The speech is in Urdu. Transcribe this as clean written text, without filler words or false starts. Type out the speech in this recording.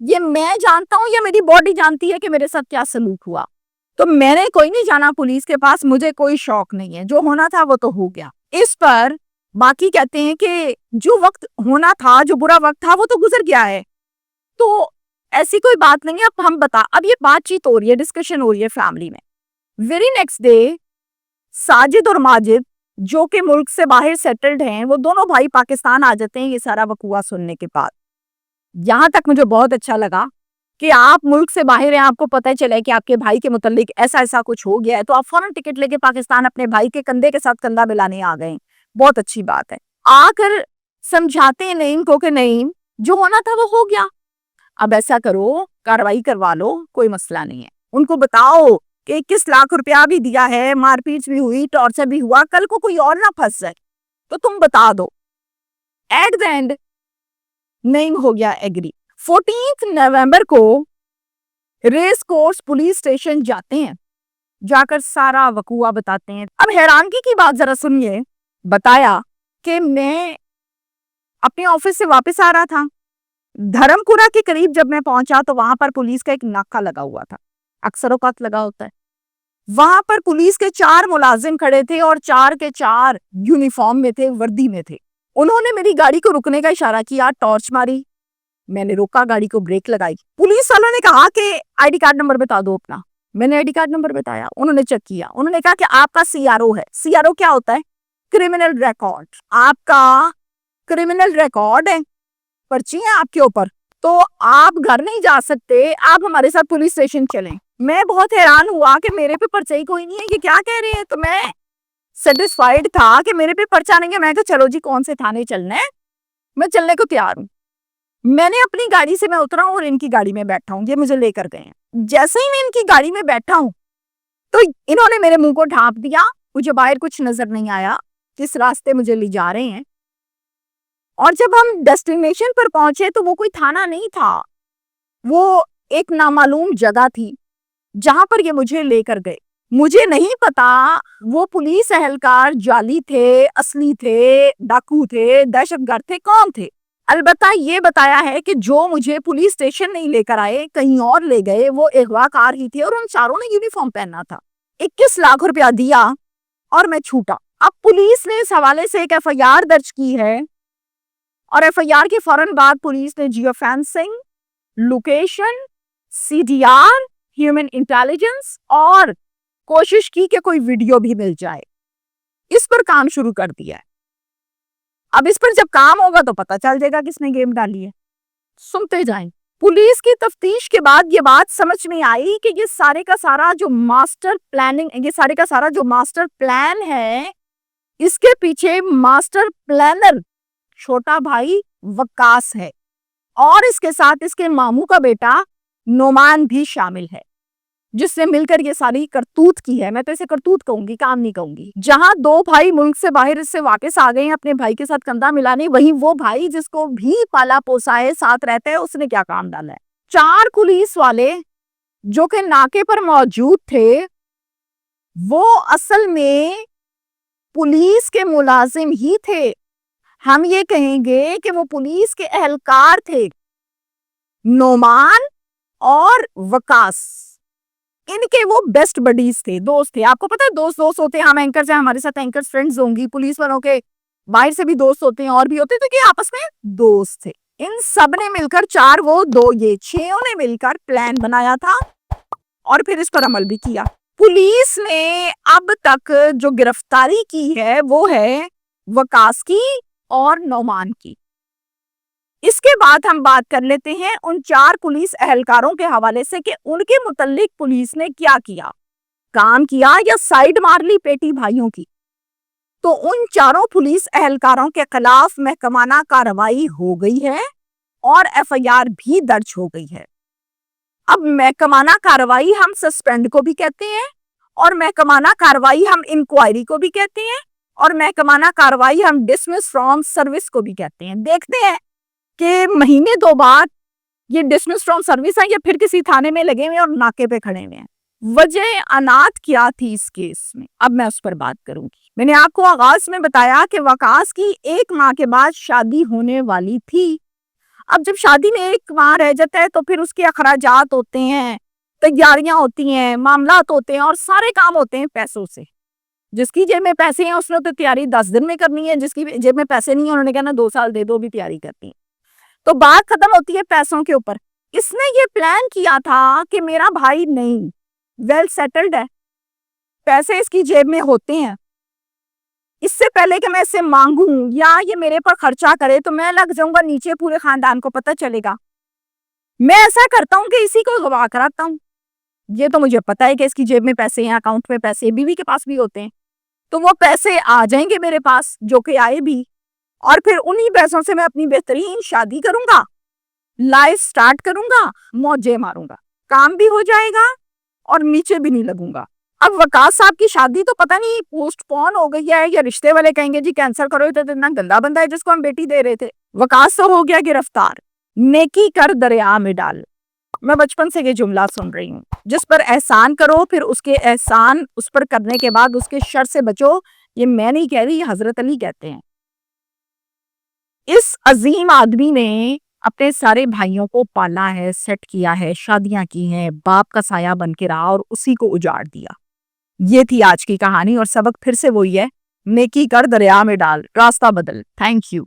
یہ میں جانتا ہوں یا میری باڈی جانتی ہے کہ میرے ساتھ کیا سلوک ہوا. تو میں نے کوئی نہیں جانا پولیس کے پاس, مجھے کوئی شوق نہیں ہے, جو ہونا تھا وہ تو ہو گیا. اس پر باقی کہتے ہیں کہ جو وقت ہونا تھا, جو برا وقت تھا وہ تو گزر گیا ہے, تو ایسی کوئی بات نہیں ہے. اب ہم اب یہ بات چیت ہو رہی ہے, ڈسکشن ہو رہی ہے فیملی میں. ویری نیکسٹ ڈے ساجد اور ماجد جو کہ ملک سے باہر سیٹلڈ ہیں, وہ دونوں بھائی پاکستان آ جاتے ہیں یہ سارا وقوعہ سننے کے بعد. یہاں تک مجھے بہت اچھا لگا کہ آپ ملک سے باہر ہیں, آپ کو پتہ چلے کہ آپ کے بھائی کے متعلق ایسا کچھ ہو گیا ہے, تو آپ فوراً ٹکٹ لے کے پاکستان اپنے بھائی کے کندھے کے ساتھ کندھا ملانے آ گئے. بہت اچھی بات ہے. آ کر سمجھاتے ہیں نعیم کو کہ نعیم جو ہونا تھا وہ ہو گیا, اب ایسا کرو کاروائی کروا لو, کوئی مسئلہ نہیں ہے. ان کو بتاؤ کہ 21 لاکھ روپیہ بھی دیا ہے, مار پیٹ بھی ہوئی, ٹارچر بھی ہوا, کل کو کوئی اور نہ پھنس جائے تو تم بتا دو. ایٹ دا اینڈ نعیم ہو گیا ایگری. 14 نومبر کو ریس کورس پولیس اسٹیشن جاتے ہیں, جا کر سارا وقوعہ بتاتے ہیں. اب حیرانگی کی بات ذرا سنیے. بتایا کہ میں اپنے آفس سے واپس آ رہا تھا, دھرم پورہ کے قریب جب میں پہنچا تو وہاں پر پولیس کا ایک ناکہ لگا ہوا تھا, اکثر اوقات لگا ہوتا ہے. وہاں پر پولیس کے 4 ملازم کھڑے تھے اور 4 کے 4 یونیفارم میں تھے, وردی میں تھے. انہوں نے میری گاڑی کو رکنے کا اشارہ کیا, ٹارچ ماری, میں نے روکا, گاڑی کو بریک لگائی. پولیس والوں نے کہا کہ آئی ڈی کارڈ نمبر بتا دو اپنا. میں نے آئی ڈی کارڈ نمبر بتایا, انہوں نے چیک کیا, انہوں نے کہا کہ آپ کا CRO ہے. CRO کیا ہوتا ہے؟ Criminal record. آپ کا کرمنل ریکارڈ ہے, پرچی ہے آپ کے اوپر, تو آپ گھر نہیں جا سکتے, آپ ہمارے ساتھ پولیس اسٹیشن چلیں. میں بہت حیران ہوا کہ میرے پہ پرچہ ہی کوئی نہیں ہے, یہ کیا کہہ رہے ہیں. تو میں سیٹسفائیڈ تھا کہ میرے پہ پرچہ نہیں ہے. میں کہا چلو جی کون سے تھانے چلنا ہے, میں چلنے کو تیار ہوں. میں نے اپنی گاڑی سے میں اترا ہوں اور ان کی گاڑی میں بیٹھا ہوں, یہ مجھے لے کر گئے ہیں. جیسے ہی میں ان کی گاڑی میں بیٹھا ہوں تو انہوں نے میرے منہ کو ڈھانپ دیا, مجھے باہر کچھ نظر نہیں آیا جس راستے مجھے لے جا رہے ہیں. اور جب ہم ڈیسٹینیشن پر پہنچے تو وہ کوئی تھانہ نہیں تھا, وہ ایک نامعلوم جگہ تھی جہاں پر یہ مجھے لے کر گئے. مجھے نہیں پتا وہ پولیس اہلکار جعلی تھے, اصلی تھے, ڈاکو تھے, دہشت گرد تھے, کون تھے. البتہ یہ بتایا ہے کہ جو مجھے پولیس اسٹیشن نہیں لے کر آئے, کہیں اور لے گئے, وہ اغوا کار ہی تھے اور ان چاروں نے یونیفارم پہننا تھا. 21 لاکھ روپیہ دیا اور میں چھوٹا. اب پولیس نے اس حوالے سے ایک FIR درج کی ہے, اور FIR کے فوراً بعد پولیس نے geo fencing, location, CDR, human intelligence اور کوشش کی کہ کوئی ویڈیو بھی مل جائے, اس پر کام شروع کر دیا ہے. اب اس پر جب کام ہوگا تو پتہ چل جائے گا کس نے گیم ڈالی ہے. سنتے جائیں. پولیس کی تفتیش کے بعد یہ بات سمجھ میں آئی کہ یہ سارے کا سارا جو ماسٹر پلان ہے, اس کے پیچھے ماسٹر پلانر چھوٹا بھائی وقاص ہے, اور اس کے ساتھ اس کے ماموں کا بیٹا نعمان بھی شامل ہے, جس نے مل کر یہ ساری کرتوت کی ہے. میں تو اسے کرتوت کہوں گی, کام نہیں کہوں گی. جہاں 2 بھائی ملک سے باہر اس سے واپس آ گئے ہیں اپنے بھائی کے ساتھ کندھا ملانے, وہیں وہ بھائی جس کو بھی پالا پوسا ہے, ساتھ رہتا ہے, اس نے کیا کام ڈالا ہے. 4 پولیس والے جو کہ ناکے پر موجود تھے وہ اصل میں پولیس کے ملازم ہی تھے. ہم یہ کہیں گے کہ وہ پولیس کے اہلکار تھے, نعمان اور وقاص. ان کے وہ بیسٹ بڈیز تھے, دوست تھے. آپ کو پتا ہے دوست ہوتے ہیں, ہم اینکرز ہیں, ہمارے ساتھ اینکرز فرینڈز ہوں گی, پولیس والوں کے باہر سے بھی دوست ہوتے ہیں اور بھی ہوتے ہیں, تو یہ آپس میں دوست تھے. ان سب نے مل کر 4 وہ 2 یہ 6 نے مل کر پلان بنایا تھا اور پھر اس پر عمل بھی کیا. پولیس نے اب تک جو گرفتاری کی ہے وہ ہے وقاص کی اور نعمان کی. اس کے بعد ہم بات کر لیتے ہیں ان 4 پولیس اہلکاروں کے حوالے سے کہ ان کے متعلق پولیس نے کیا کیا, کام کیا یا سائیڈ مار لی پیٹی بھائیوں کی. تو ان 4 پولیس اہلکاروں کے خلاف محکمانہ کارروائی ہو گئی ہے اور FIR بھی درج ہو گئی ہے. اب محکمانہ کارروائی ہم سسپینڈ کو بھی کہتے ہیں, اور محکمانہ کارروائی ہم انکوائری کو بھی کہتے ہیں, اور محکمانہ کارروائی ہم ڈسمس فرام سروس کو بھی کہتے ہیں. دیکھتے ہیں کہ مہینے 2 بعد یہ ڈسمس فرام سروس ہے یا پھر کسی تھانے میں لگے ہوئے اور ناکے پہ کھڑے ہوئے ہیں. وجہ انات کیا تھی اس کیس میں, اب میں اس پر بات کروں گی. میں نے آپ کو آغاز میں بتایا کہ وقاص کی 1 ماہ کے بعد شادی ہونے والی تھی. اب جب شادی میں ایک وہاں رہ جاتا ہے تو پھر اس کے اخراجات ہوتے ہیں, تیاریاں ہوتی ہیں, معاملات ہوتے ہیں, اور سارے کام ہوتے ہیں پیسوں سے. جس کی جیب میں پیسے ہیں اس نے تو تیاری 10 دن میں کرنی ہے, جس کی جیب میں پیسے نہیں ہیں انہوں نے کہنا 2 سال دے دو بھی تیاری کرنی ہے. تو بات ختم ہوتی ہے پیسوں کے اوپر. اس نے یہ پلان کیا تھا کہ میرا بھائی نہیں, ویل سیٹلڈ ہے, پیسے اس کی جیب میں ہوتے ہیں, اس سے پہلے کہ میں اس سے مانگوں یا یہ میرے پر خرچہ کرے تو میں لگ جاؤں گا نیچے, پورے خاندان کو پتہ چلے گا. میں ایسا کرتا ہوں کہ اسی کو گواہ کراتا ہوں. یہ تو مجھے پتا ہے کہ اس کی جیب میں پیسے ہیں, اکاؤنٹ میں پیسے, بیوی کے پاس بھی ہوتے ہیں, تو وہ پیسے آ جائیں گے میرے پاس, جو کہ آئے بھی, اور پھر انہی پیسوں سے میں اپنی بہترین شادی کروں گا, لائف سٹارٹ کروں گا, موجے ماروں گا, کام بھی ہو جائے گا اور نیچے بھی نہیں لگوں گا. اب وقاص صاحب کی شادی تو پتہ نہیں پوسٹ پون ہو گئی ہے, یا رشتے والے کہیں گے جی کینسل کرو, تو اتنا گندا بندہ ہے جس کو ہم بیٹی دے رہے تھے. وقاص تو ہو گیا گرفتار. نیکی کر دریا میں ڈال. میں بچپن سے یہ جملہ سن رہی ہوں, جس پر احسان کرو پھر اس کے احسان اس پر کرنے کے بعد اس کے شر سے بچو. یہ میں نہیں کہہ رہی, یہ حضرت علی کہتے ہیں. اس عظیم آدمی نے اپنے سارے بھائیوں کو پالا ہے, سیٹ کیا ہے, شادیاں کی ہیں, باپ کا سایہ بن کے رہا اور اسی کو اجاڑ دیا. یہ تھی آج کی کہانی, اور سبق پھر سے وہی ہے, نیکی کر دریا میں ڈال, راستہ بدل. Thank you.